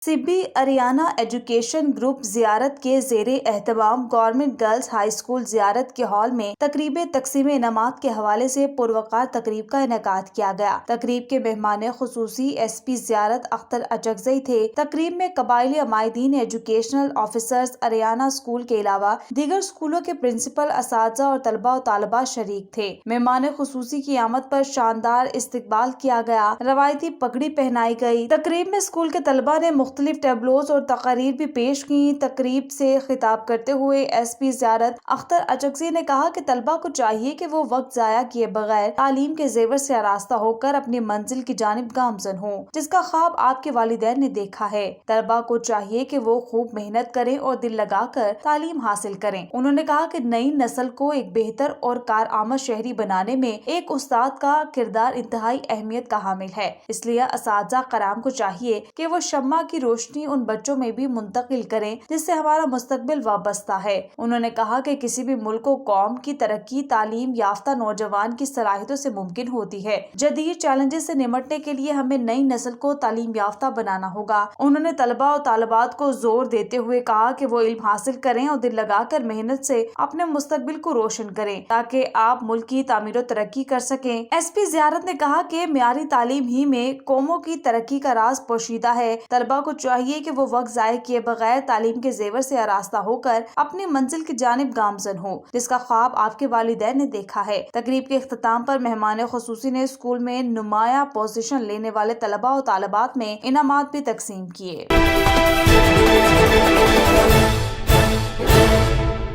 Sibi Ariana education group जियारत के ज़ेरे एहतमाम गवर्नमेंट गर्ल्स हाई स्कूल जियारत के हॉल में तकरीब तकसीम इनामात के हवाले से पुरवकार तकरीब का इनेकाद किया गया। तकरीब के मेहमान खुसूसी SP जियारत अख्तर अचकजई थे। तकरीब में कबायली अमायदीन, एजुकेशनल ऑफिसर्स, अरियाना स्कूल के अलावा दीगर स्कूलों के प्रिंसिपल, असातिज़ा और तलबा और तालिबात शरीक थे। मेहमान खुसूसी की आमद पर शानदार इस्तकबाल किया गया। रवायती पगड़ी पहनाई गई। तकरीब में स्कूल के तलबा ने मुख्तलिफ टैबलोज और तकारीर भी पेश की। तकरीब से खिताब करते हुए SP जियारत अख्तर अचकजई ने कहा कि तलबा को चाहिए कि वो वक्त जाया किए बगैर तालीम के जेवर से आरास्ता होकर अपनी मंजिल की जानिब गामजन हो, जिसका ख्वाब आपके वालिदैन ने देखा है। तलबा को चाहिए कि वो खूब मेहनत करें और दिल लगाकर तालीम हासिल करें। उन्होंने कहा कि नई नस्ल को एक बेहतर और कारआमद शहरी बनाने में एक उस्ताद का किरदार इंतहाई अहमियत का हामिल है, इसलिए असातिज़ा कराम को चाहिए कि वो शम्मा की रोशनी उन बच्चों में भी मुंतकिल करें जिससे हमारा मुस्तकबिल वाबस्ता है। उन्होंने कहा कि किसी भी मुल्क को कौम की तरक्की तालीम याफ्ता नौजवान की सलाहियतों से मुमकिन होती है। जदीद चैलेंजेस से निमटने के लिए हमें नई नस्ल को तालीम याफ्ता बनाना होगा। उन्होंने तलबा और तालिबात को जोर देते हुए कहा कि वो इल्म हासिल करें और दिल लगाकर मेहनत से अपने मुस्तकबिल को रोशन करें ताकि आप मुल्क की तामीर और तरक्की कर सकें। SP जियारत ने कहा कि मियारी तालीम ही में कौमों की तरक्की का राज पोशीदा है। तलबा को चाहिए कि वो वक्त ज़ाय किए बगैर तालीम के जेवर से आरास्ता होकर अपनी मंजिल की जानिब गामजन हो, जिसका ख्वाब आपके वालिदैन ने देखा है। तकरीब के इख्तिताम पर मेहमान खुसूसी ने स्कूल में नुमाया पोजीशन लेने वाले तलबा और तालिबात में इनामात भी तकसीम किए।